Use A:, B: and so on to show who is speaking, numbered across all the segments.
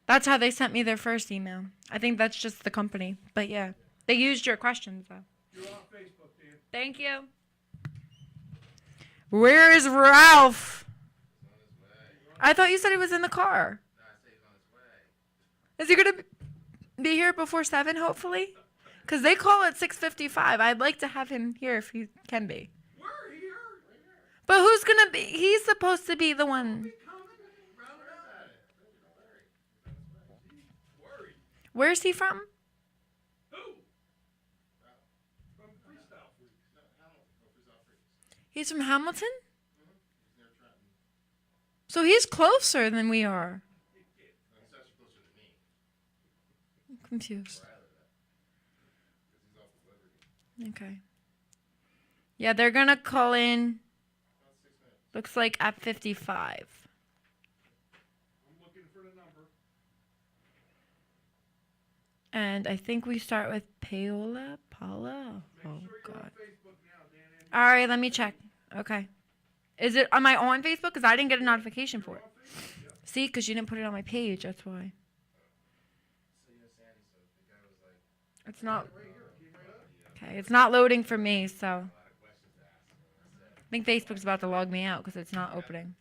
A: That's how they sent me their first email. I think that's just the company. But yeah, they used your questions though.
B: You're on Facebook, Dan.
A: Thank you. Where is Ralph? I thought you said he was in the car. Is he going to be here before 7, hopefully? Because they call at 6:55. I'd like to have him here if he can be.
B: We're here.
A: But who's going to be? He's supposed to be the one. Where's he from?
B: Who? From Freestyle Freaks.
A: He's from Hamilton? So he's closer than we are. I'm confused. Okay. Yeah, they're going to call in, looks like at 55.
B: I'm looking for the number.
A: And I think we start with Paola. Paula? Oh,
B: Make sure you're
A: God.
B: on Facebook now, Dan.
A: All right, let me check. Okay. Am I on Facebook? Because I didn't get a notification for it. See, because you didn't put it on my page. That's why. It's not. Okay, it's not loading for me, so. I think Facebook's about to log me out because it's not opening.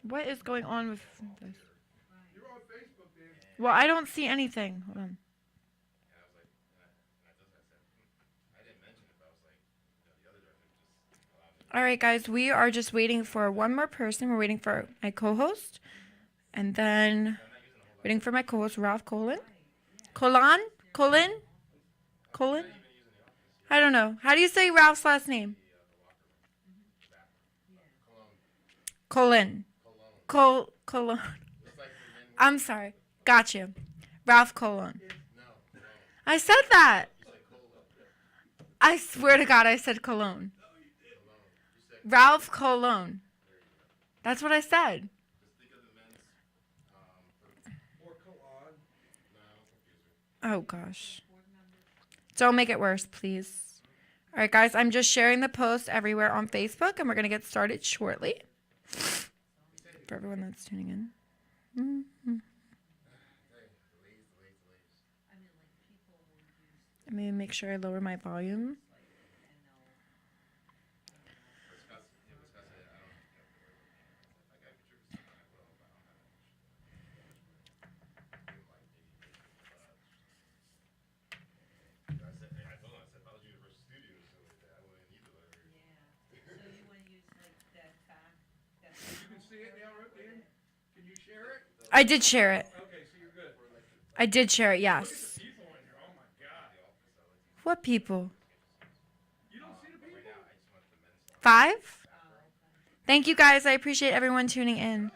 A: What is going on with this?
B: You're on Facebook, Dan.
A: Well, I don't see anything. Hold on. All right, guys, we are just waiting for one more person. We're waiting for my co-host, and then waiting for my co-host, Ralph Colin. Colin? I don't know. How do you say Ralph's last name? Colin. Colon. I'm sorry. Got you. Ralph Colon. I said that. I swear to God, I said Cologne. Ralph Colon. That's what I said. Oh, gosh. Don't make it worse, please. All right, guys, I'm just sharing the post everywhere on Facebook, and we're going to get started shortly. For everyone that's tuning in. Mm-hmm. Let me make sure I lower my volume. I did share it.
B: Okay, so you're good.
A: I did share it, yes.
B: People in here. Oh my God.
A: What people?
B: You don't see the people?
A: 5? Thank you, guys. I appreciate everyone tuning in.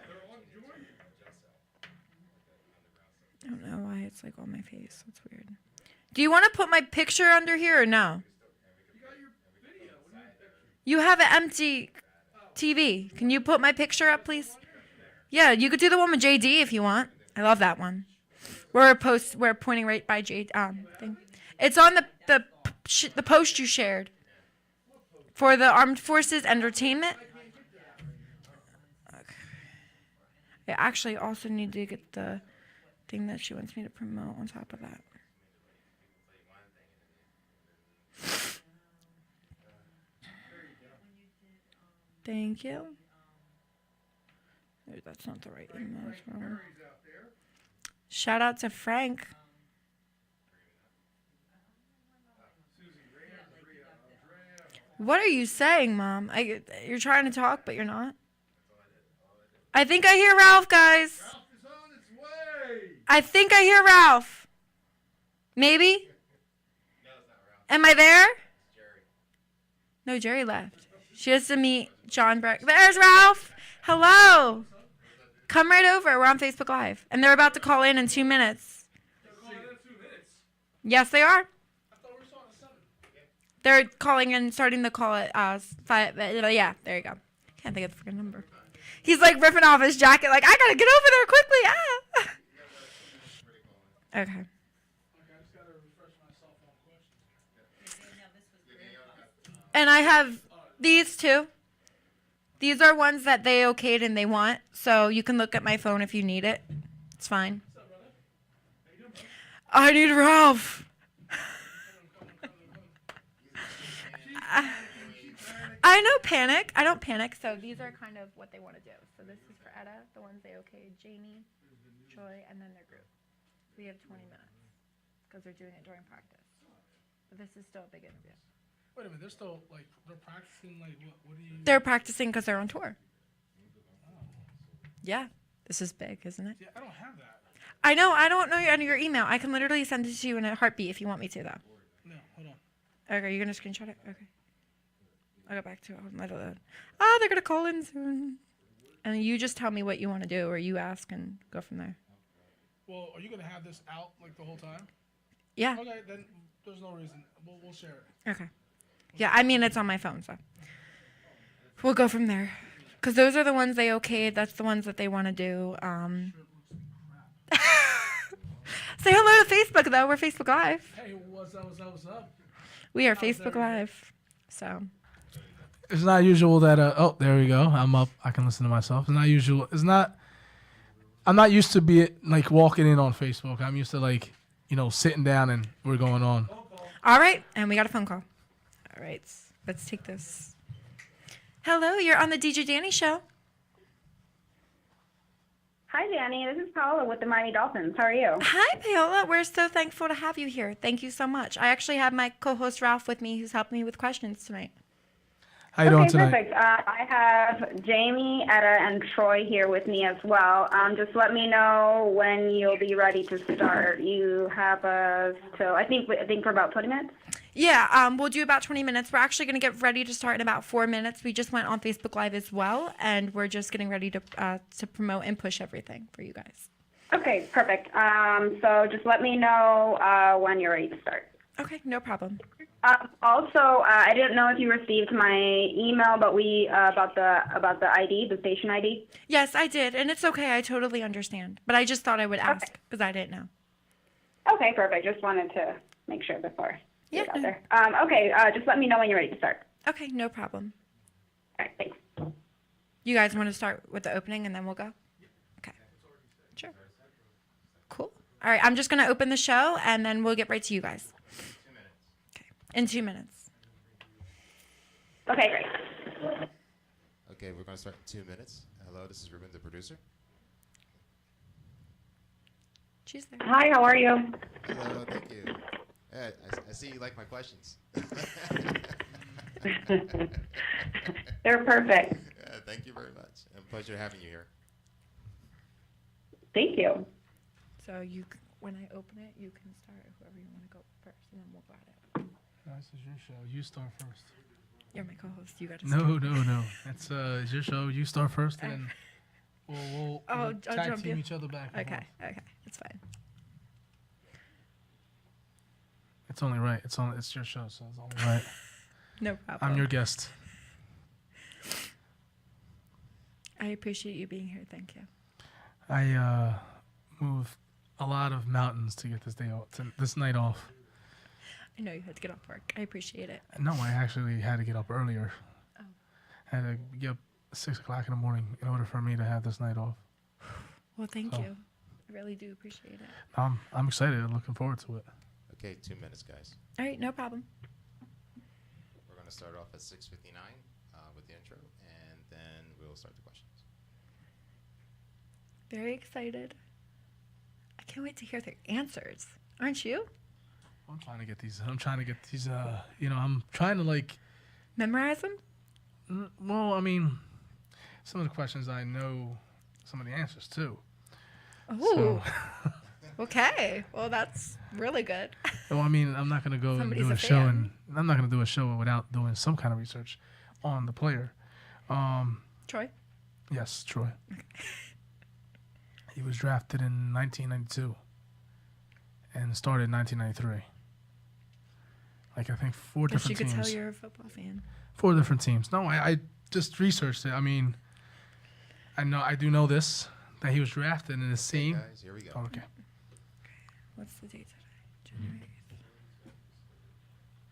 A: I don't know why it's like on my face. That's weird. Do you want to put my picture under here or no?
B: You got your video. What do you picture?
A: You have an empty TV. Can you put my picture up, please? Yeah, you could do the one with JD if you want. I love that one. We're pointing right by JD thing. It's on the post you shared for the Armed Forces Entertainment. Okay. I actually also need to get the thing that she wants me to promote on top of that. Thank you. That's not the right email. That's wrong. Shout out to Frank. What are you saying, Mom? You're trying to talk, but you're not. I think I hear Ralph, guys.
B: Ralph is on its way.
A: I think I hear Ralph. Maybe?
C: No, it's not Ralph.
A: Am I there?
C: It's Jerry.
A: No, Jerry left. She has to meet John Breck. There's Ralph. Hello. Come right over. We're on Facebook Live. And they're about to call in 2 minutes.
B: They're calling in 2 minutes.
A: Yes, they are.
B: I thought we were starting at 7.
A: They're calling and starting the call at 5. Yeah, there you go. Can't think of the freaking number. He's like ripping off his jacket like, I got to get over there quickly. Ah. Okay.
B: Okay, I just got to refresh myself on questions.
A: And I have these two. These are ones that they okayed and they want. So you can look at my phone if you need it. It's fine. I need Ralph. I know panic. I don't panic. So these are kind of what they want to do. So this is for Etta, the ones they okayed, Jamie, Troy, and then their group. We have 20 minutes because they're doing it during practice. But this is still a big interview.
B: Wait a minute, they're still like they're practicing. Like what do you?
A: They're practicing because they're on tour. Yeah, this is big, isn't it?
B: Yeah, I don't have that.
A: I know. I don't know your email. I can literally send it to you in a heartbeat if you want me to, though.
B: No, hold on.
A: Okay, you're gonna screenshot it. Okay. I'll go back to it. Let it load. Ah, they're gonna call in soon. And you just tell me what you want to do, or you ask and go from there.
B: Well, are you gonna have this out like the whole time?
A: Yeah.
B: Okay, then there's no reason. We'll share it.
A: Okay. Yeah, I mean it's on my phone, so we'll go from there. Cause those are the ones they okayed. That's the ones that they want to do. Say hello to Facebook though. We're Facebook Live.
B: Hey, what's up?
A: We are Facebook Live. So.
B: It's not usual that oh, there we go. I'm up. I can listen to myself. It's not usual. I'm not used to be like walking in on Facebook. I'm used to like, sitting down and we're going on.
A: All right, and we got a phone call. All right, let's take this. Hello, you're on the DJDANI show.
D: Hi, Danny. This is Paola with the Miami Dolphins. How are you?
A: Hi, Paola. We're so thankful to have you here. Thank you so much. I actually have my co-host Ralph with me, who's helping me with questions tonight.
B: How you doing tonight?
D: Perfect. I have Jamie, Etta, and Troy here with me as well. Just let me know when you'll be ready to start. You have us till I think for about 20 minutes.
A: Yeah, we'll do about 20 minutes. We're actually going to get ready to start in about 4 minutes. We just went on Facebook Live as well, and we're just getting ready to promote and push everything for you guys.
D: Okay, perfect. So just let me know when you're ready to start.
A: Okay, no problem.
D: Also, I didn't know if you received my email, but about the ID, the station ID.
A: Yes, I did, and it's okay. I totally understand, but I just thought I would ask because I didn't know.
D: Okay, perfect. Just wanted to make sure before.
A: Yeah.
D: Out there. Okay, just let me know when you're ready to start.
A: Okay, no problem.
D: All right, thanks.
A: You guys want to start with the opening and then we'll go? Okay. Sure. Cool. All right, I'm just going to open the show and then we'll get right to you guys.
C: 2 minutes.
A: Okay. In 2 minutes.
D: Okay, great.
C: Okay, we're going to start in 2 minutes. Hello, this is Ruben, the producer.
A: She's there.
D: Hi, how are you?
C: Hello, thank you. Yeah, I see you like my questions.
D: They're perfect.
C: Yeah, thank you very much. A pleasure having you here.
D: Thank you.
A: So when I open it, you can start whoever you want to go first, and then we'll go at it.
B: This is your show. You start first.
A: You're my co-host. You got to start.
B: No. It's your show. You start first, and then we'll
A: I'll
B: tag
A: jump
B: team
A: in.
B: each other back. and
A: Okay.
B: forth.
A: Okay. It's fine.
B: It's only right. It's your show, so it's only right.
A: No problem.
B: I'm your guest.
A: I appreciate you being here. Thank you.
B: I moved a lot of mountains to get this night off.
A: I know you had to get off work. I appreciate it.
B: No, I actually had to get up earlier.
A: Oh.
B: I had to get up 6 o'clock in the morning in order for me to have this night off.
A: Well, thank
B: So.
A: you. I really do appreciate it.
B: I'm excited. I'm looking forward to it.
C: Okay, 2 minutes, guys.
A: All right. No problem.
C: We're going to start off at 6:59 with the intro, and then we'll start the questions.
A: Very excited. I can't wait to hear their answers. Aren't you?
B: I'm trying to get these. I'm trying to like.
A: Memorize them?
B: Well, I mean, some of the questions I know some of the answers to.
A: Oh.
B: So,
A: Okay. Well, that's really good.
B: well, I mean, I'm not gonna go
A: Somebody's
B: and do
A: a
B: a show,
A: fan.
B: and I'm not gonna do a show without doing some kind of research on the player.
A: Troy?
B: Yes, Troy. He was drafted in 1992 and started in 1993. Like I think 4
A: Guess you
B: different
A: could
B: teams.
A: tell you're a football fan.
B: 4 different teams. No, I just researched it. I mean, I do know this that he was drafted in the same.
C: Guys, here we go.
B: Oh, okay.
A: What's the date today? January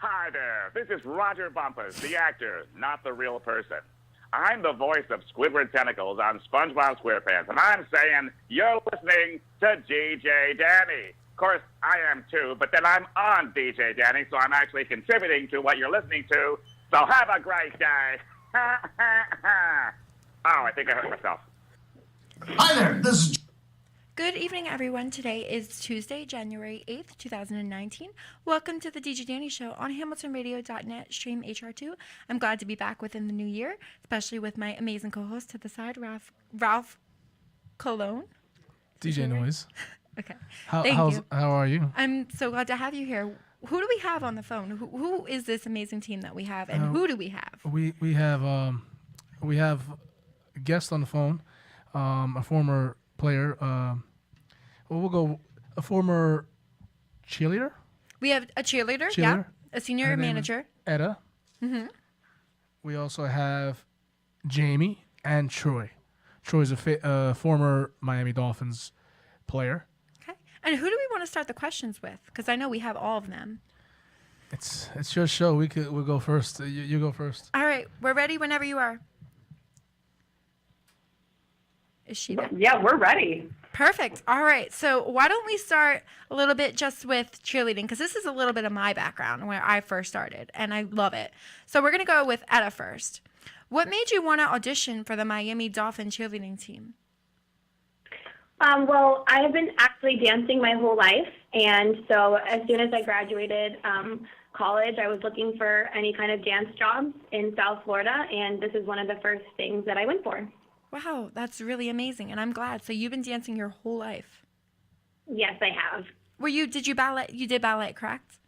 A: 8th.
E: Hi there. This is Roger Bumpus, the actor, not the real person. I'm the voice of Squidward Tentacles on SpongeBob SquarePants, and I'm saying you're listening to DJ Danny. Of course, I am too, but then I'm on DJ Danny, so I'm actually contributing to what you're listening to. So have a great day. Oh, I think I hurt myself.
F: Hi there, this is
A: Good evening, everyone. Today is Tuesday, January 8th, 2019. Welcome to the DJDANI Show on HamiltonRadio.net, stream HR2. I'm glad to be back within the new year, especially with my amazing co-host to the side, Ralph Colon.
B: DJ Noise.
A: Okay.
B: How
A: Thank you.
B: How are you?
A: I'm so glad to have you here. Who do we have on the phone? Who is this amazing team that we have, and who do we have?
B: We have a guest on the phone, a former player. We'll go a former cheerleader.
A: We have a cheerleader, yeah, a senior
B: Her name is
A: manager.
B: Etta. Mm-hmm. We also have Jamie and Troy. Troy's a former Miami Dolphins player.
A: Okay. And who do we want to start the questions with? Because I know we have all of them.
B: It's your show. We'll go first. You go first.
A: All right. We're ready whenever you are. Is she there?
G: Yeah, we're ready.
A: Perfect. All right. So why don't we start a little bit just with cheerleading? Because this is a little bit of my background where I first started, and I love it. So we're going to go with Etta first. What made you want to audition for the Miami Dolphin cheerleading team?
G: Well, I have been actually dancing my whole life, and so as soon as I graduated college, I was looking for any kind of dance jobs in South Florida, and this is one of the first things that I went for.
A: Wow, that's really amazing, and I'm glad. So you've been dancing your whole life.
G: Yes, I have.
A: Did you ballet? You did ballet, correct?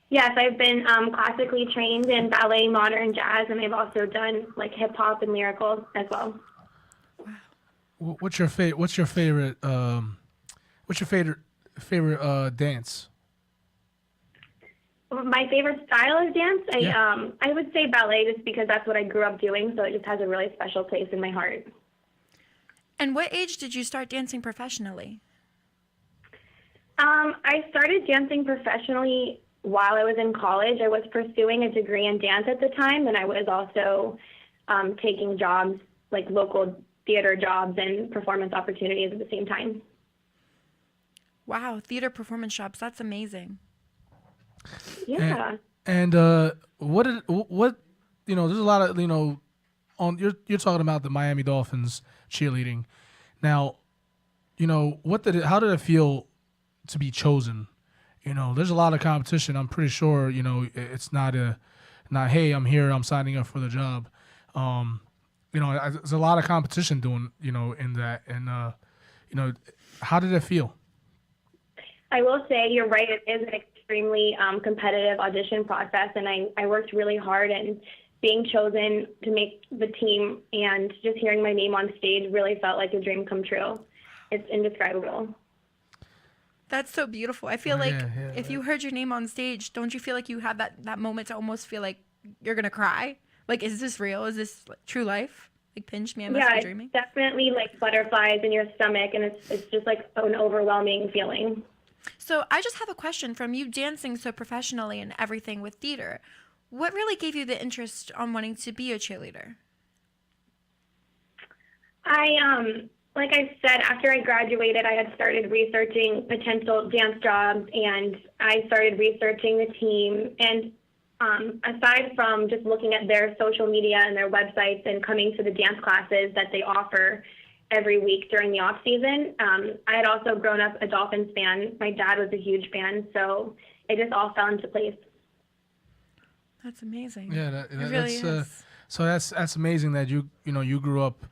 G: Yes, I've been classically trained in ballet, modern, jazz, and I've also done like hip hop and lyrical as well.
B: What's your favorite dance?
G: My favorite style of dance, I would say ballet, just because that's what I grew up doing, so it just has a really special place in my heart.
A: And what age did you start dancing professionally?
G: I started dancing professionally while I was in college. I was pursuing a degree in dance at the time, and I was also taking jobs, like local theater jobs and performance opportunities at the same time.
A: Wow, theater performance jobs, that's amazing.
G: Yeah.
B: And what there's a lot of on you're talking about the Miami Dolphins cheerleading. Now, how did it feel to be chosen? There's a lot of competition. I'm pretty sure, it's not hey, I'm here, I'm signing up for the job. There's a lot of competition doing, in that, and how did it feel?
G: I will say you're right. It is an extremely competitive audition process, and I worked really hard, and being chosen to make the team and just hearing my name on stage really felt like a dream come true. It's indescribable.
A: That's so beautiful. I feel if you heard your name on stage, don't you feel like you have that moment to almost feel like you're going to cry? Like, is this real? Is this true life? Like, pinch me, I must be dreaming.
G: It's definitely like butterflies in your stomach, and it's just like an overwhelming feeling.
A: So I just have a question from you dancing so professionally and everything with theater. What really gave you the interest on wanting to be a cheerleader?
G: Like I said, after I graduated, I had started researching potential dance jobs, and I started researching the team. And aside from just looking at their social media and their websites and coming to the dance classes that they offer every week during the off season, I had also grown up a Dolphins fan. My dad was a huge fan, so it just all fell into place.
A: That's amazing.
B: Yeah,
A: it really is.
B: So that's amazing that you grew up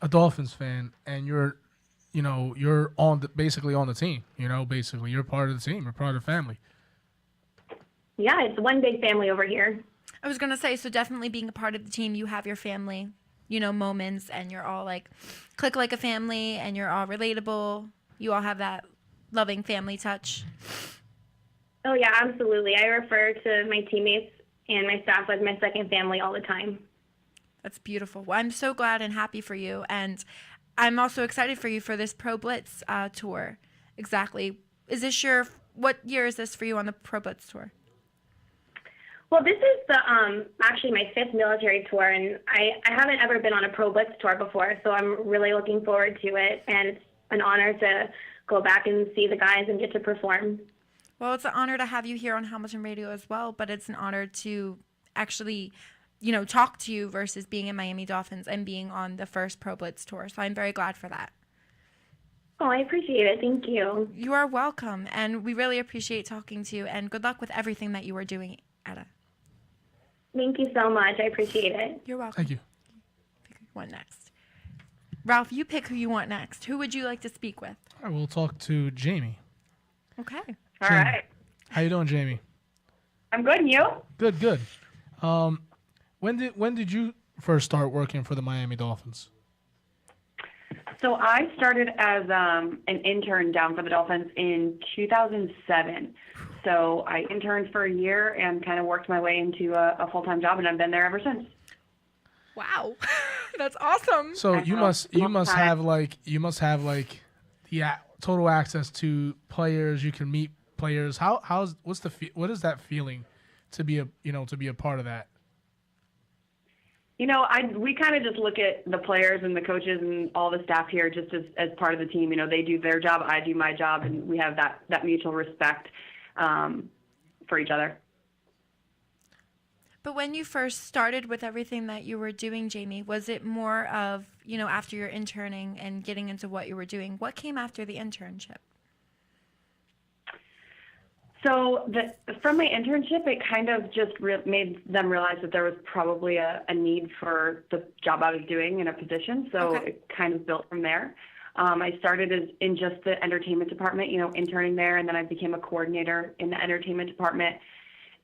B: a Dolphins fan, and you're basically on the team. Basically you're part of the team. You're part of the family.
G: Yeah, it's one big family over here.
A: I was gonna say, so definitely being a part of the team, you have your family, moments, and you're all like click like a family, and you're all relatable. You all have that loving family touch.
G: Oh yeah, absolutely. I refer to my teammates and my staff as my second family all the time.
A: That's beautiful. Well, I'm so glad and happy for you, and I'm also excited for you for this Pro Blitz tour. Exactly. What year is this for you on the Pro Blitz tour?
G: Well, this is the actually my 5th military tour, and I haven't ever been on a Pro Blitz tour before, so I'm really looking forward to it, and it's an honor to go back and see the guys and get to perform.
A: Well, it's an honor to have you here on Hamilton Radio as well, but it's an honor to actually, talk to you versus being in Miami Dolphins and being on the first Pro Blitz tour. So I'm very glad for that.
G: Oh, I appreciate it. Thank you.
A: You are welcome, and we really appreciate talking to you, and good luck with everything that you are doing, Etta.
G: Thank you so much. I appreciate it.
A: You're welcome.
B: Thank you.
A: Pick who you want next. Ralph, you pick who you want next. Who would you like to speak with?
B: All right, we'll talk to Jamie.
A: Okay.
H: All
B: Jamie.
H: right.
B: How you doing, Jamie?
H: I'm good, and you?
B: Good, good. When did you first start working for the Miami Dolphins?
H: So I started as an intern down for the Dolphins in 2007. So I interned for a year and kind of worked my way into a full-time job, and I've been there ever since.
A: Wow. That's awesome.
B: So you must have like the total access to players. You can meet players. What is that feeling to be a part of that?
H: We kind of just look at the players and the coaches and all the staff here just as part of the team. They do their job, I do my job, and we have that mutual respect for each other.
A: But when you first started with everything that you were doing, Jamie, was it more of, after your interning and getting into what you were doing? What came after the internship?
H: So from my internship, it kind of just made them realize that there was probably a need for the job I was doing in a position. So It kind of built from there. I started in just the entertainment department, interning there, and then I became a coordinator in the entertainment department.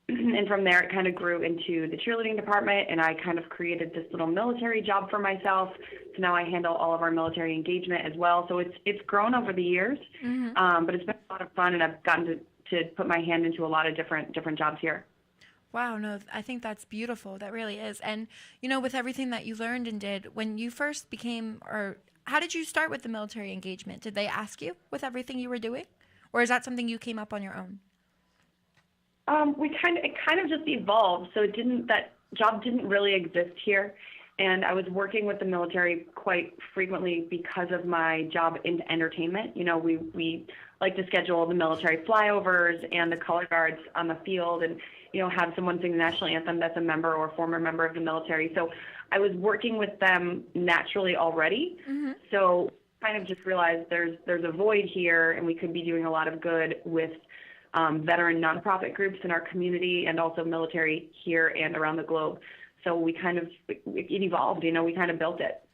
H: And from there, it kind of grew into the cheerleading department, and I kind of created this little military job for myself. So now I handle all of our military engagement as well. So it's grown over the years, but it's been a lot of fun, and I've gotten to put my hand into a lot of different jobs here.
A: Wow, no, I think that's beautiful. That really is. And, with everything that you learned and did, when you first how did you start with the military engagement? Did they ask you with everything you were doing? Or is that something you came up on your own?
H: It kind of just evolved. So that job didn't really exist here. And I was working with the military quite frequently because of my job in entertainment. We like to schedule the military flyovers and the color guards on the field and, have someone sing the national anthem that's a member or former member of the military. So I was working with them naturally already. Mm-hmm. So kind of just realized there's a void here, and we could be doing a lot of good with veteran nonprofit groups in our community and also military here and around the globe. So it evolved, we kind of built it.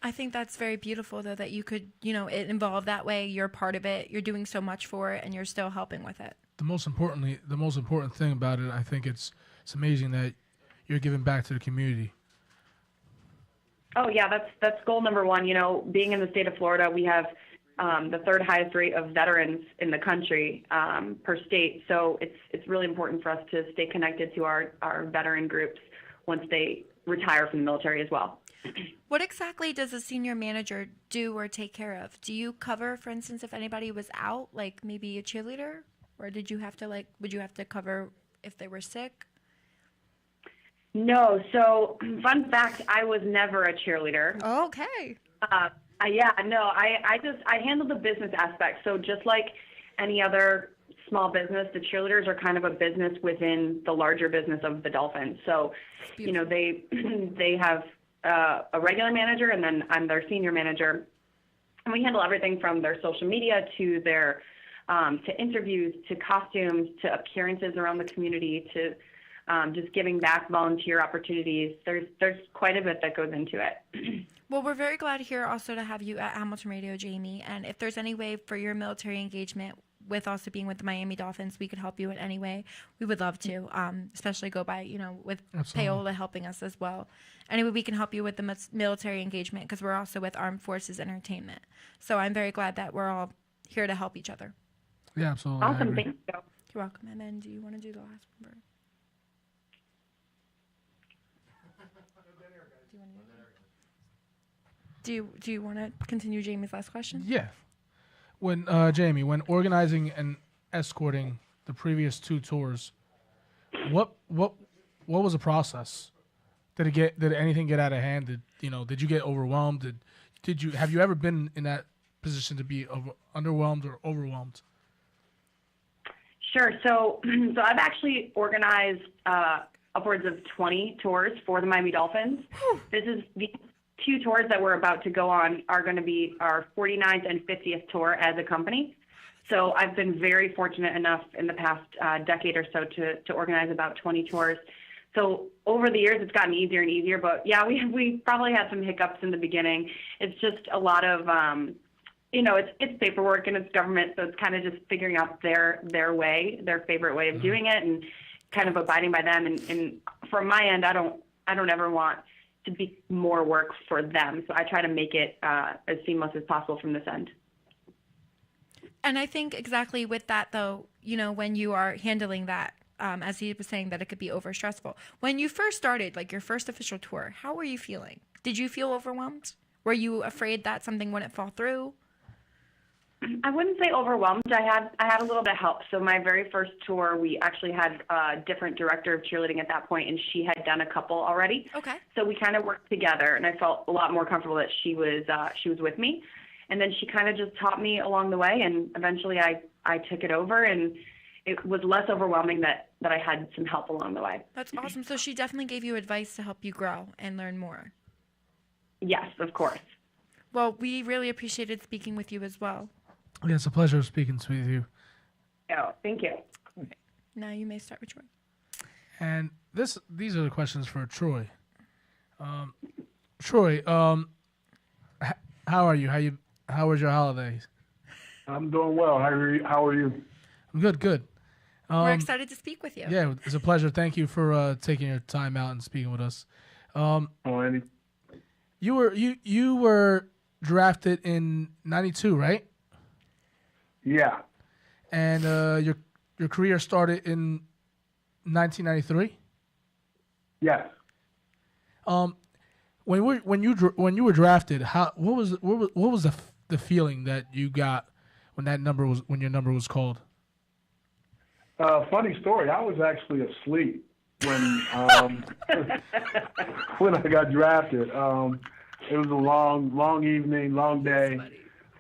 A: I think that's very beautiful, though, that you could, it evolved that way. You're part of it. You're doing so much for it, and you're still helping with it.
B: The most important thing about it, I think it's amazing that you're giving back to the community.
H: Oh yeah, that's goal number one. Being in the state of Florida, we have the 3rd highest rate of veterans in the country per state. So it's really important for us to stay connected to our veteran groups once they retire from the military as well.
A: What exactly does a senior manager do or take care of? Do you cover, for instance, if anybody was out, like maybe a cheerleader? Or would you have to cover if they were sick?
H: No. So fun fact, I was never a cheerleader.
A: Okay.
H: I handle the business aspect. So just like any other small business, the cheerleaders are kind of a business within the larger business of the Dolphins. So, they have a regular manager, and then I'm their senior manager. And we handle everything from their social media to their to interviews, to costumes, to appearances around the community, to just giving back volunteer opportunities. There's quite a bit that goes into it.
A: Well, we're very glad here also to have you at Hamilton Radio, Jamie. And if there's any way for your military engagement with also being with the Miami Dolphins, we could help you in any way. We would love to, especially go by, with Paola helping us as well. Anyway, we can help you with the military engagement because we're also with Armed Forces Entertainment. So I'm very glad that we're all here to help each other.
B: Yeah, absolutely.
H: Awesome. Thank you.
A: You're welcome. And then do you want to do the last one? Do you want to continue Jamie's last question?
B: Yeah. Jamie, when organizing and escorting the previous 2 tours, what was the process? Did anything get out of hand? Did you get overwhelmed? Have you ever been in that position to be underwhelmed or overwhelmed?
H: Sure. So I've actually organized upwards of 20 tours for the Miami Dolphins. This is the 2 tours that we're about to go on are going to be our 49th and 50th tour as a company. So I've been very fortunate enough in the past decade or so to organize about 20 tours. So over the years, it's gotten easier and easier. But yeah, we probably had some hiccups in the beginning. It's just a lot of, it's paperwork and it's government. So it's kind of just figuring out their way, their favorite way of doing it, and kind of abiding by them. And from my end, I don't ever want to be more work for them. So I try to make it as seamless as possible from this end.
A: And I think exactly with that, though, when you are handling that, as he was saying, that it could be over stressful. When you first started, like your first official tour, how were you feeling? Did you feel overwhelmed? Were you afraid that something wouldn't fall through?
H: I wouldn't say overwhelmed. I had a little bit of help. So my very first tour, we actually had a different director of cheerleading at that point, and she had done a couple already.
A: Okay.
H: So we kind of worked together, and I felt a lot more comfortable that she was with me. And then she kind of just taught me along the way, and eventually I took it over, and it was less overwhelming that I had some help along the way.
A: That's awesome. So she definitely gave you advice to help you grow and learn more.
H: Yes, of course.
A: Well, we really appreciated speaking with you as well.
B: Yeah, it's a pleasure speaking with you.
H: Oh, thank you.
A: Okay. Now you may start with Troy.
B: And these are the questions for Troy. Troy, how are you? How was your holidays?
I: I'm doing well. How are you?
B: I'm good.
A: We're excited to speak with you.
B: Yeah, it's a pleasure. Thank you for taking your time out and speaking with us.
I: Andy.
B: You were drafted in '92, right?
I: Yeah.
B: And your career started in 1993.
I: Yes.
B: When you were drafted, what was the feeling that you got when your number was called?
I: Funny story. I was actually asleep when when I got drafted. It was a long evening, long day.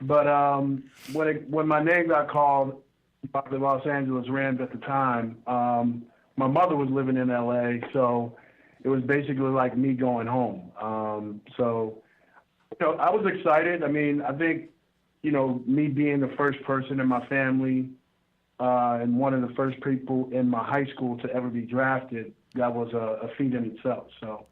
I: But when my name got called by the Los Angeles Rams at the time, my mother was living in LA, so it was basically like me going home. So I was excited. I mean, I think me being the first person in my family and one of the first people in my high school to ever be drafted, that was a feat in itself. So,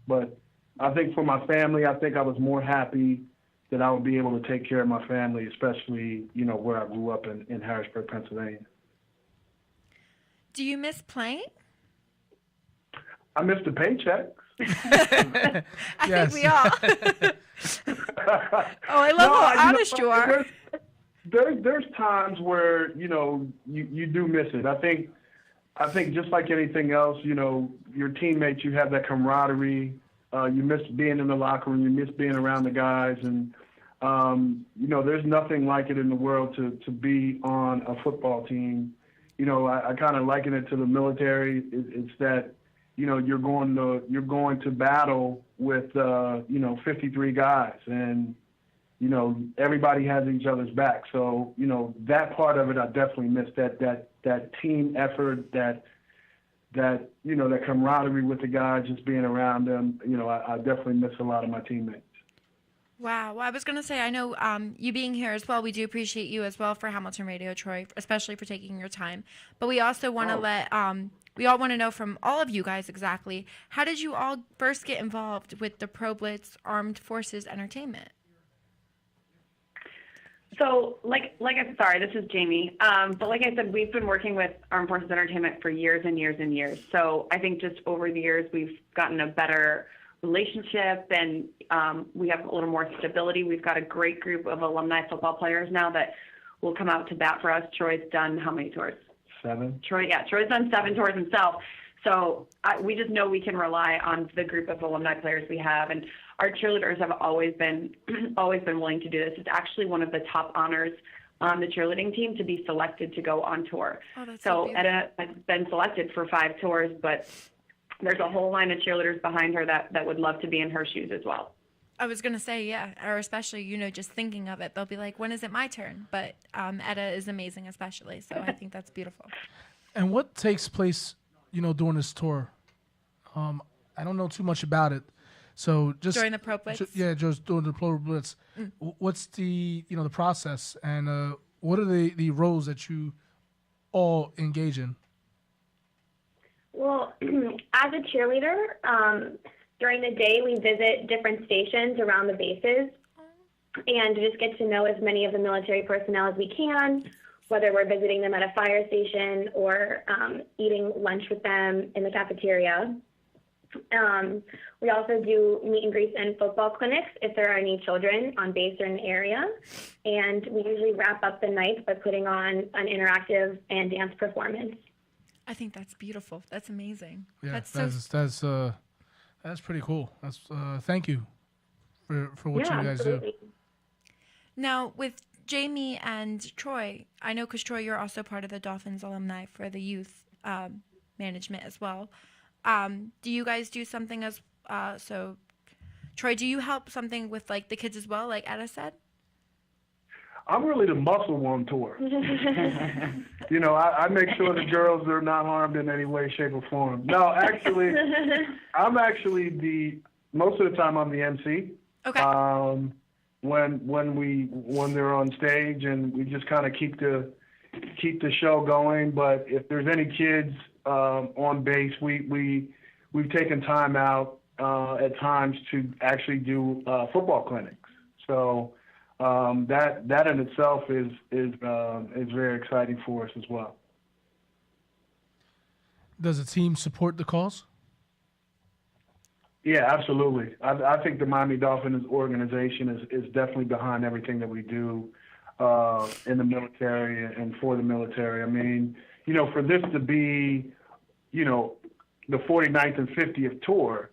I: but I think for my family, I think I was more happy that I would be able to take care of my family, especially, where I grew up in Harrisburg, Pennsylvania.
A: Do you miss playing?
I: I miss the paycheck.
A: I think we all. Oh, I love how honest you are.
I: There's times where, you do miss it. I think just like anything else, your teammates, you have that camaraderie. You miss being in the locker room. You miss being around the guys. And, there's nothing like it in the world to be on a football team. I kind of liken it to the military. It's that, you're going to battle with, 53 guys. And, everybody has each other's back. So, that part of it, I definitely miss that team effort, that camaraderie with the guys, just being around them. I definitely miss a lot of my teammates.
A: Wow. Well, I was going to say, I know you being here as well, we do appreciate you as well for Hamilton Radio, Troy, especially for taking your time. But we also want to we all want to know from all of you guys exactly, how did you all first get involved with the Pro Blitz Armed Forces Entertainment?
H: So, sorry, this is Jamie. But like I said, we've been working with Armed Forces Entertainment for years and years and years. So I think just over the years, we've gotten a better relationship, and we have a little more stability. We've got a great group of alumni football players now that will come out to bat for us. Troy's done how many tours?
I: 7.
H: Troy's done 7 tours himself. So we just know we can rely on the group of alumni players we have, and our cheerleaders have always been willing to do this. It's actually one of the top honors on the cheerleading team to be selected to go on tour.
A: Oh, that's
H: So
A: beautiful.
H: Etta has been selected for 5 tours, but there's a whole line of cheerleaders behind her that would love to be in her shoes as well.
A: I was going to say, yeah, or especially, just thinking of it, they'll be like, when is it my turn? But Etta is amazing, especially. So I think that's beautiful.
B: And what takes place, during this tour? I don't know too much about it. So just
A: During the Pro Blitz?
B: just during the Pro Blitz. What's the the process, and what are the roles that you all engage in?
G: Well, as a cheerleader, during the day we visit different stations around the bases and just get to know as many of the military personnel as we can, whether we're visiting them at a fire station or eating lunch with them in the cafeteria. We also do meet and greets and football clinics if there are any children on base or in the area. And we usually wrap up the night by putting on an interactive and dance performance.
A: I think that's beautiful. That's amazing.
B: Yeah, that's pretty cool. That's thank you for what you guys do.
A: Now, with Jamie and Troy, I know because Troy, you're also part of the Dolphins alumni for the youth management as well. Do you guys do something so Troy, do you help something with like the kids as well, like Etta said?
I: I'm really the muscle on tour. I make sure the girls are not harmed in any way, shape, or form. No, actually, most of the time I'm the MC.
A: Okay.
I: When they're on stage, and we just kind of keep the show going. But if there's any kids on base, we've taken time out at times to actually do football clinics. So that in itself is very exciting for us as well.
B: Does the team support the cause?
I: Yeah, absolutely. I think the Miami Dolphins organization is definitely behind everything that we do in the military and for the military. I mean, for this to be, the 49th and 50th tour,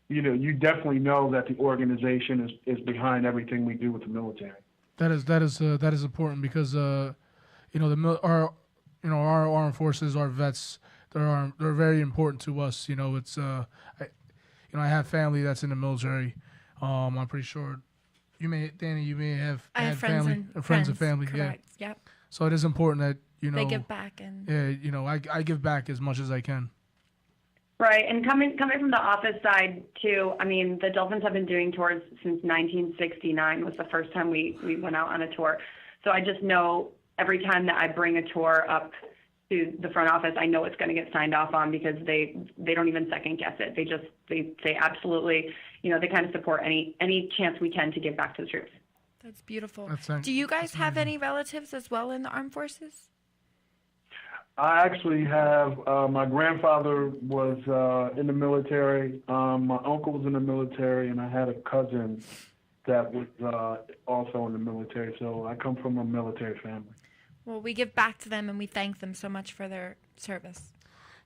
I: you definitely know that the organization is behind everything we do with the military.
B: That is important because our armed forces, our vets, they're very important to us. I have family that's in the military. I'm pretty sure Danny, you may have
A: I
B: had
A: have friends
B: family,
A: and
B: friends and
A: friends,
B: family.
A: correct.
B: Yeah.
A: Yep.
B: So it is important that
A: They give back and
B: I give back as much as I can.
H: Right, and coming from the office side too, I mean, the Dolphins have been doing tours since 1969 was the first time we went out on a tour. So I just know every time that I bring a tour up to the front office, I know it's going to get signed off on because they don't even second guess it. They say absolutely, they kind of support any chance we can to give back to the troops.
A: That's beautiful.
B: That's
A: Do you guys have any relatives as well in the armed forces?
I: I actually have, my grandfather was in the military, my uncle was in the military, and I had a cousin that was also in the military, so I come from a military family.
A: Well, we give back to them and we thank them so much for their service.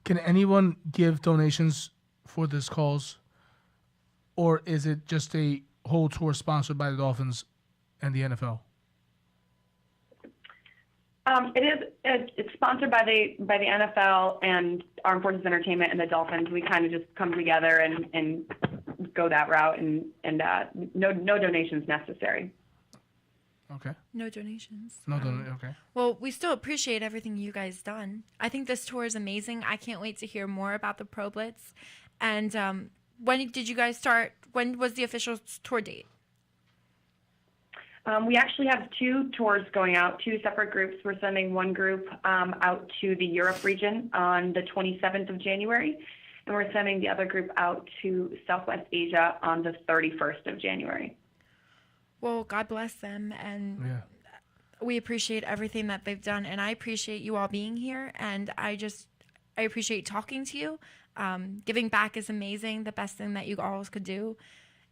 B: Can anyone give donations for this cause, or is it just a whole tour sponsored by the Dolphins and the NFL?
H: It's sponsored by the NFL and Armed Forces Entertainment and the Dolphins. We kind of just come together and go that route, and no donations necessary.
B: Okay.
A: No donations.
B: Okay.
A: Well, we still appreciate everything you guys done. I think this tour is amazing. I can't wait to hear more about the Pro Blitz. And when did you guys start? When was the official tour date?
H: We actually have 2 tours going out, 2 separate groups. We're sending one group out to the Europe region on the 27th of January, and we're sending the other group out to Southwest Asia on the 31st of January.
A: Well, God bless them, and we appreciate everything that they've done, and I appreciate you all being here, and I appreciate talking to you. Giving back is amazing, the best thing that you all could do.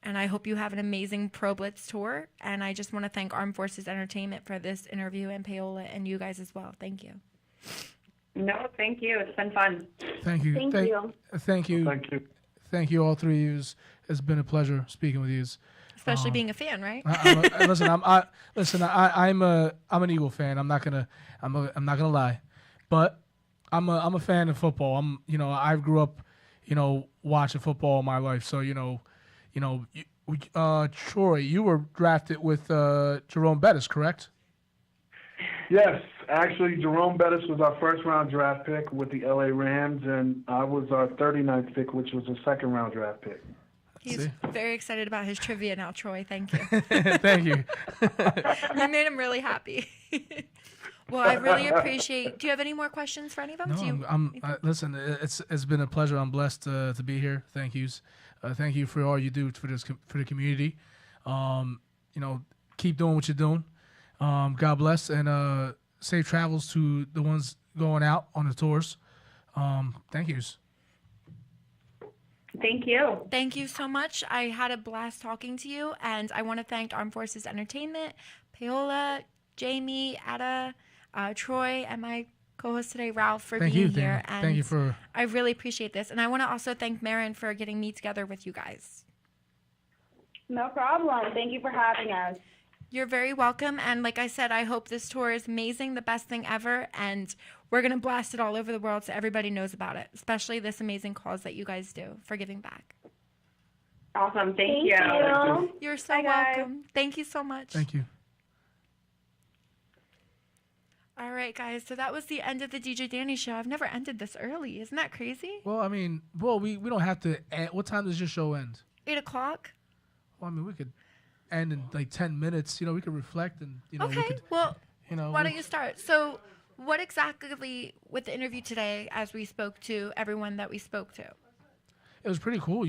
A: And I hope you have an amazing Pro Blitz tour. And I just want to thank Armed Forces Entertainment for this interview, and Paola and you guys as well. Thank you.
H: No, thank you. It's been fun.
B: Thank you.
G: Thank you.
B: Thank you.
I: Thank you.
B: Thank you, all three of you. It's been a pleasure speaking with you.
A: especially being a fan, right?
B: I'm an Eagle fan. I'm not gonna lie, but I'm a fan of football. I grew up, watching football all my life. So Troy, you were drafted with Jerome Bettis, correct?
I: Yes, actually, Jerome Bettis was our first-round draft pick with the LA Rams, and I was our 39th pick, which was a second-round draft pick.
A: He's very excited about his trivia now, Troy. Thank you.
B: Thank you.
A: You made him really happy. Well, I really appreciate. Do you have any more questions for any of them?
B: No, listen, it's been a pleasure. I'm blessed to be here. Thank yous. Thank you for all you do for the community. Keep doing what you're doing. God bless, and safe travels to the ones going out on the tours. Thank yous.
D: Thank you.
A: Thank you so much. I had a blast talking to you, and I want to thank Armed Forces Entertainment, Paola, Jamie, Ada, Troy, and my co-host today, Ralph, for being here. And
B: thank you for.
A: I really appreciate this, and I want to also thank Marin for getting me together with you guys.
D: No problem. Thank you for having us.
A: You're very welcome, and like I said, I hope this tour is amazing, the best thing ever, and we're going to blast it all over the world so everybody knows about it, especially this amazing cause that you guys do for giving back.
D: Awesome. Thank you.
A: You're so
D: Bye, guys.
A: welcome. Thank you so much.
B: Thank you.
A: All right, guys, so that was the end of the DJ Danny show. I've never ended this early. Isn't that crazy?
B: Well, we don't have to end. What time does your show end?
A: 8 o'clock.
B: Well, we could end in like 10 minutes. We could reflect and,
A: Okay,
B: we could,
A: well, why don't you start? So what exactly with the interview today as we spoke to everyone that we spoke to?
B: It was pretty cool,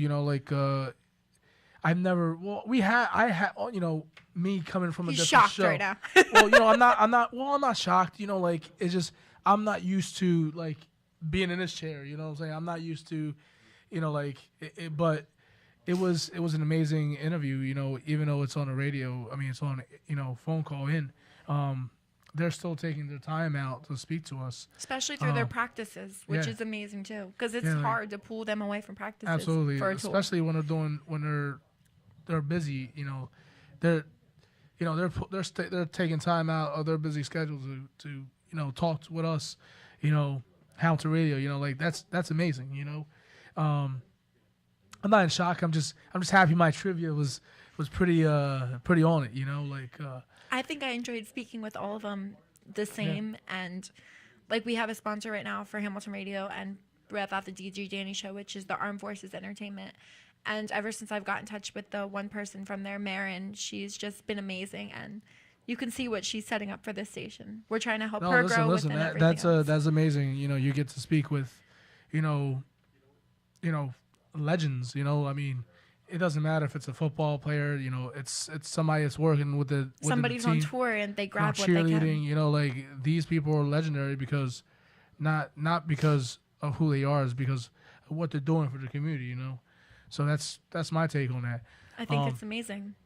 B: I've never, me coming from a
A: He's
B: different
A: shocked
B: show.
A: right now.
B: I'm not shocked, it's just, I'm not used to, being in this chair, you know what I'm saying? I'm not used to, but it was an amazing interview, even though it's on the radio, it's on, phone call in, they're still taking their time out to speak to us.
A: Especially through their practices, which is amazing too, because it's hard to pull them away from practices.
B: Absolutely,
A: for a tour.
B: especially when they're busy. They're taking time out of their busy schedules to talk with us. Hamilton Radio. That's amazing. I'm not in shock. I'm just happy my trivia was pretty on it.
A: I think I enjoyed speaking with all of them the same, and we have a sponsor right now for Hamilton Radio and about the DJ Danny show, which is the Armed Forces Entertainment. And ever since I've got in touch with the one person from there, Marin, she's just been amazing, and you can see what she's setting up for this station. We're trying to help her grow within everything else.
B: That's amazing. You get to speak with, legends. It doesn't matter if it's a football player. It's somebody that's working with the
A: somebody's
B: team,
A: on tour and they grab what they can.
B: Cheerleading. These people are legendary because not because of who they are, is because of what they're doing for the community. So that's my take on that.
A: I think it's amazing.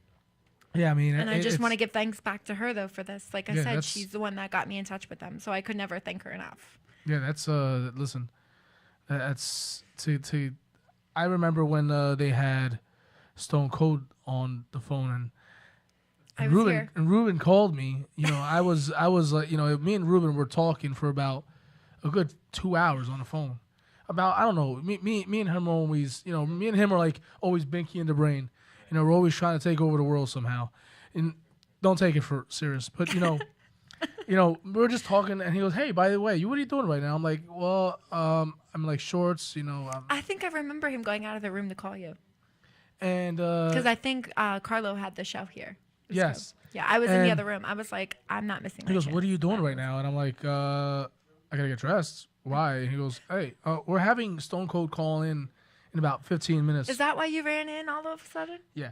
B: Yeah,
A: and I just want to give thanks back to her though for this. Like I said, she's the one that got me in touch with them, so I could never thank her enough.
B: Yeah, that's listen, that's to. I remember when they had Stone Cold on the phone, and Ruben called me. I was like, me and Ruben were talking for about a good 2 hours on the phone. About, I don't know, me and him are always, me and him are always binky in the brain. We're always trying to take over the world somehow. And don't take it for serious, but we're just talking, and he goes, "Hey, by the way, what are you doing right now?" I'm like, "Well, I'm shorts,
A: I think I remember him going out of the room to call you.
B: And
A: because I think Carlo had the show here.
B: Yes.
A: So, yeah, I was in the other room. I was like, I'm not missing.
B: He goes, "What are you doing right now?" And I'm like, "I gotta get dressed." Why? And he goes, "Hey, we're having Stone Cold call in about 15 minutes."
A: Is that why you ran in all of a sudden?
B: Yeah.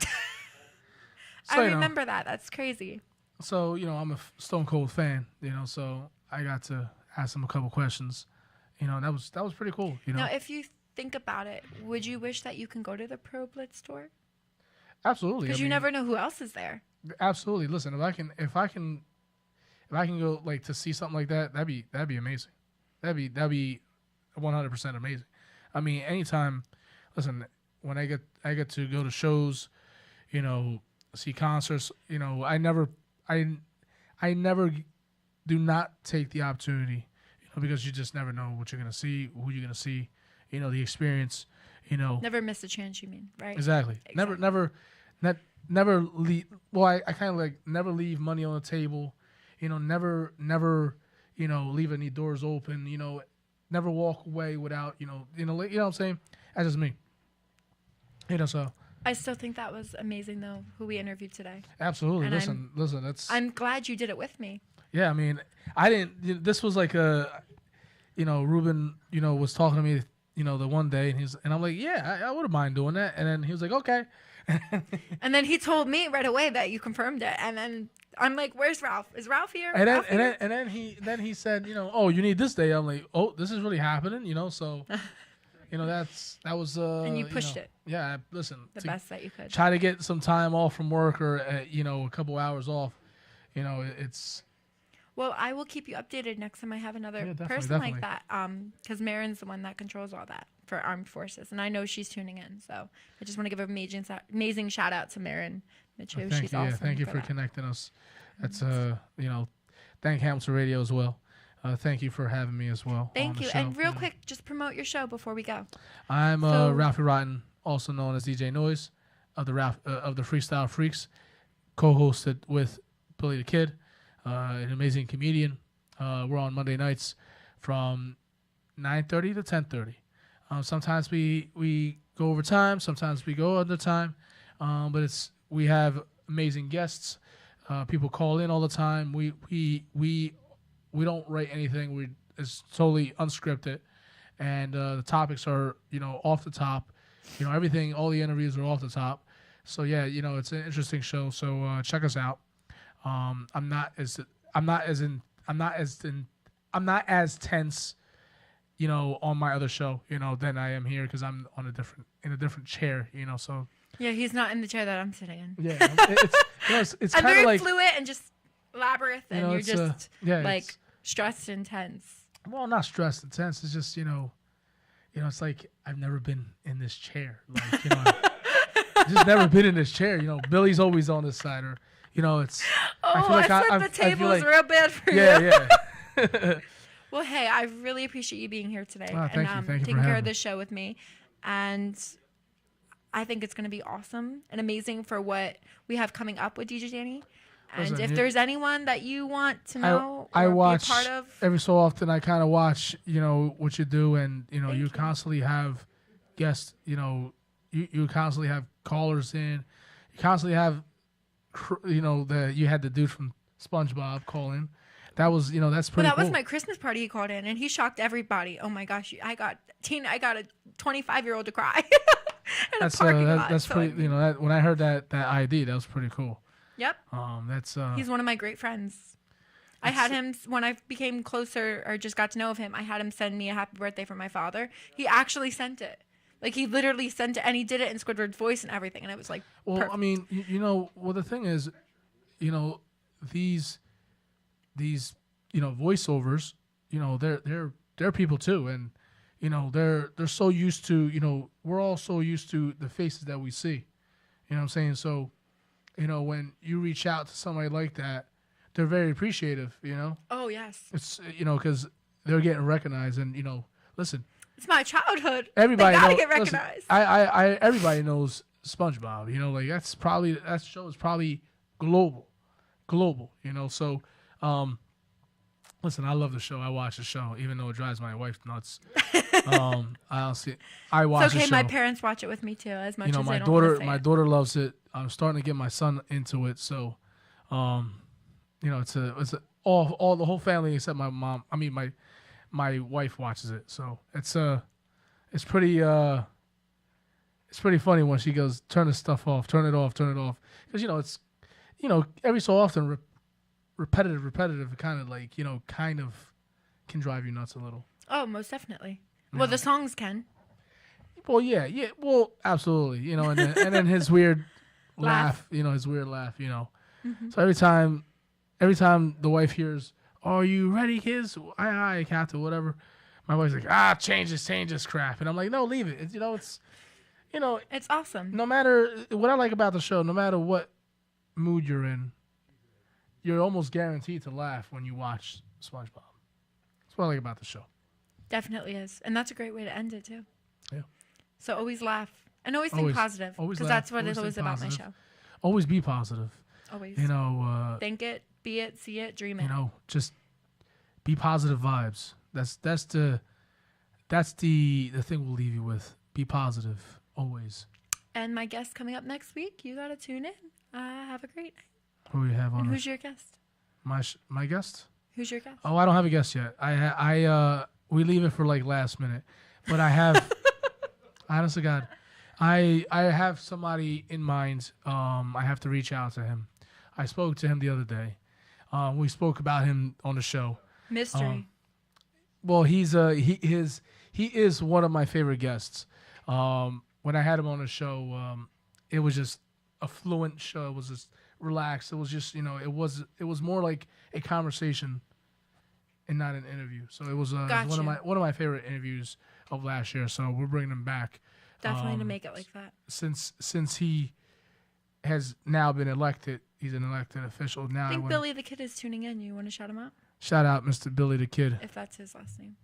A: I remember that. That's crazy.
B: So, I'm a Stone Cold fan, so I got to ask him a couple questions. That was pretty cool,
A: Now, if you think about it, would you wish that you can go to the Pro Blitz tour?
B: Absolutely.
A: Because you never know who else is there.
B: Absolutely. Listen, if I can go to see something like that, that'd be amazing. That'd be 100% amazing. Anytime, listen, when I get to go to shows, see concerts. You know, I never do not take the opportunity, you know, because you just never know what you're gonna see, who you're gonna see, you know, the experience, you know.
A: Never miss a chance, you mean, right?
B: Exactly. Never leave. Well, I kind of like never leave money on the table, you know. Never, you know, leave any doors open, you know. Never walk away without, you know what I'm saying. That's just me. You know, so.
A: I still think that was amazing, though, who we interviewed today.
B: Absolutely.
A: And
B: Listen. That's.
A: I'm glad you did it with me.
B: Yeah, I mean, I didn't. This was like a, you know, Ruben, you know, was talking to me, you know, the one day, and I'm like, yeah, I wouldn't mind doing that, and then he was like, okay.
A: And then he told me right away that you confirmed it, and then I'm like, where's Ralph? Is Ralph here?
B: And then he said, you know, oh, you need this day. I'm like, oh, this is really happening, you know, so. You know, that was.
A: And you pushed it.
B: Yeah, listen.
A: The best that you could.
B: Try to get some time off from work or, you know, a couple hours off. You know, it's.
A: Well, I will keep you updated next time I have another person
B: definitely.
A: like that. Because Marin's the one that controls all that for armed forces, and I know she's tuning in. So I just want to give an amazing shout out to Marin Mitchell.
B: Thank
A: She's
B: you.
A: awesome.
B: Yeah, thank you for connecting us. That's you know, thank Hamilton Radio as well. Thank you for having me as well.
A: Thank
B: on the
A: you.
B: show,
A: And real quick, just promote your show before we go.
B: I'm Ralphie Rotten, also known as DJ Noise, of the Freestyle Freaks, co-hosted with Billy the Kid, an amazing comedian. We're on Monday nights from 9:30 to 10:30. Sometimes we go over time, sometimes we go under time, but we have amazing guests. People call in all the time. We don't write anything. It's totally unscripted, and the topics are, you know, off the top. You know, everything. All the interviews are off the top. So yeah, you know, it's an interesting show. So check us out. I'm not as tense, you know, on my other show, you know, than I am here because I'm in a different chair, you know. So
A: yeah, he's not in the chair that I'm sitting in.
B: Yeah, it's
A: I'm
B: kind of
A: very
B: like
A: fluid and just labyrinth, and you're just like stressed and tense.
B: Well, not stressed and tense. It's just, you know, it's like I've never been in this chair. Like, you know, I've just never been in this chair. You know, Billy's always on this side, or, you know, it's.
A: Oh, I flipped the tables real bad for you.
B: Yeah.
A: Well, hey, I really appreciate you being here today
B: Thank
A: and
B: you. Thank you
A: taking
B: for
A: care
B: having
A: of
B: me.
A: this show with me. And I think it's going to be awesome and amazing for what we have coming up with DJ Danny. And
B: Listen,
A: if there's anyone that you want to know or
B: watch
A: be a part of,
B: every so often. I kind of watch, you know, what you do, and you know, you constantly have guests. You know, you constantly have callers in. You constantly have, you know, you had the dude from SpongeBob call in. That was, you know, that's pretty.
A: Well, that
B: cool.
A: was my Christmas party. He called in and he shocked everybody. Oh my gosh, I got a 25-year-old to cry in a parking lot.
B: That's
A: So,
B: pretty. You know, when I heard that ID, that was pretty cool.
A: Yep.
B: That's.
A: He's one of my great friends. I had him when I became closer or just got to know of him. I had him send me a happy birthday from my father. He actually sent it. Like, he literally sent it, and he did it in Squidward's voice and everything, and it was like.
B: Well,
A: perfect.
B: I mean, you know, well, the thing is, you know, these, you know, voiceovers, you know, they're people too, and you know, they're so used to, you know, we're all so used to the faces that we see. You know what I'm saying? So, you know, when you reach out to somebody like that, they're very appreciative, you know?
A: Oh, yes.
B: It's, you know, because they're getting recognized, and, you know, listen.
A: It's my childhood.
B: Everybody
A: they gotta
B: knows,
A: get recognized.
B: Listen, everybody knows SpongeBob, you know, like that show is probably global, you know? So, listen, I love the show. I watch the show, even though it drives my wife nuts. I watch
A: it's okay.
B: the show.
A: My parents watch it with me too, as much
B: You know,
A: as
B: my
A: they don't want to say
B: my
A: it.
B: daughter loves it. I'm starting to get my son into it. So, you know, it's all the whole family except my mom. I mean, my wife watches it. So it's pretty funny when she goes, turn this stuff off, turn it off, because, you know, it's, you know, every so often repetitive, kind of like, you know, kind of can drive you nuts a little.
A: Oh, most definitely. Well, the songs can.
B: Well, yeah, well, absolutely, you know, and then his weird laugh, you know, you know.
A: Mm-hmm.
B: So every time the wife hears, "Oh, are you ready, kids? Aye, Captain, whatever," my wife's like, change this crap," and I'm like, "No, leave it. You know, it's awesome. No matter what I like about the show, no matter what mood you're in, you're almost guaranteed to laugh when you watch SpongeBob. That's what I like about the show.
A: Definitely is. And that's a great way to end it, too.
B: Yeah.
A: So always laugh. And always think
B: Always-
A: positive.
B: always
A: Because
B: laugh,
A: that's what
B: always
A: is always
B: think
A: about my
B: positive.
A: show.
B: Always be positive.
A: Always.
B: You know,
A: Think it, be it, see it, dream it.
B: you know, just be positive vibes. That's the thing we'll leave you with. Be positive always.
A: And my guest coming up next week, you got to tune in. Have a great night.
B: Who we have
A: And
B: on?
A: who's your guest?
B: My guest?
A: Who's your guest?
B: Oh, I don't have a guest yet. We leave it for like last minute, but I have. Honest to God, I have somebody in mind. I have to reach out to him. I spoke to him the other day. We spoke about him on the show.
A: Mystery.
B: Well, he is one of my favorite guests. When I had him on the show, it was just a fluent show. It was just relaxed. It was just, it was more like a conversation and not an interview. So it was
A: Gotcha.
B: one of my favorite interviews of last year. So we're bringing him back.
A: Definitely to make it like that.
B: Since he has now been elected, he's an elected official now.
A: I think Billy the Kid is tuning in. You want to shout him out?
B: Shout out, Mr. Billy the Kid.
A: If that's his last name.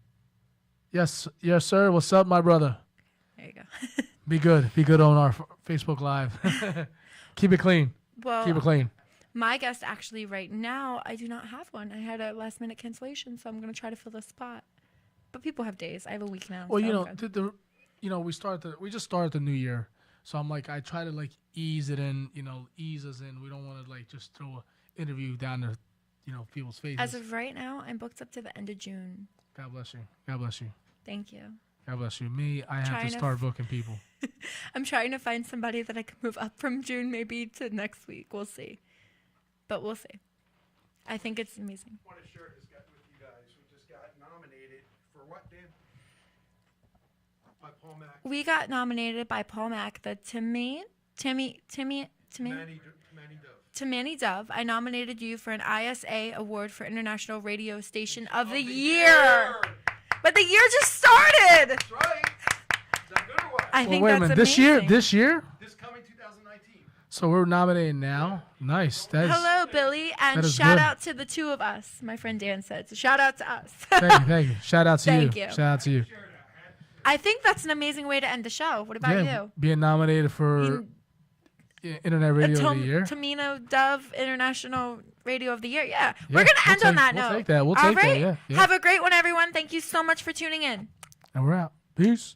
B: Yes, sir. What's up, my brother?
A: There you go.
B: Be good on our Facebook Live. Keep it clean.
A: Well,
B: Keep it clean.
A: my guest actually right now, I do not have one. I had a last minute cancellation, so I'm going to try to fill the spot. But people have days. I have a week now.
B: Well,
A: so I'm good.
B: we just started the new year, so I'm like, I try to like ease it in, ease us in. We don't want to like just throw an interview down to, people's faces.
A: As of right now, I'm booked up to the end of June.
B: God bless you. God bless you.
A: Thank you.
B: God bless you. Me, I have
A: Trying
B: to
A: to
B: start booking people.
A: I'm trying to find somebody that I can move up from June maybe to next week. We'll see. But we'll see. I think it's amazing.
J: Want to share this with you guys. We just got nominated for what, Dan? By Paul Mack.
A: We got nominated by Paul Mack, the Timmy
J: Manny Dove.
A: to Manny Dove. I nominated you for an ISA award for International Radio Station of the Year. But the year just started.
J: That's right. Is that good or what?
A: I think
B: Wait a
A: that's
B: minute.
A: amazing.
B: This year?
J: This coming 2019.
B: So we're nominated now. Nice.
A: Hello, Billy, and
B: that is
A: shout
B: good.
A: out to the two of us. My friend Dan said. So shout out to us.
B: Thank you. Shout out to
A: Thank
B: you.
A: you.
B: Shout out to you.
A: I think that's an amazing way to end the show. What about you?
B: Being nominated for Internet Radio of the Year.
A: Tamino Dove International Radio of the Year. Yeah. We're
B: Yeah,
A: going to end on that
B: we'll
A: note.
B: take that. We'll
A: All
B: take that,
A: right.
B: yeah.
A: Have a great one, everyone. Thank you so much for tuning in.
B: And we're out. Peace.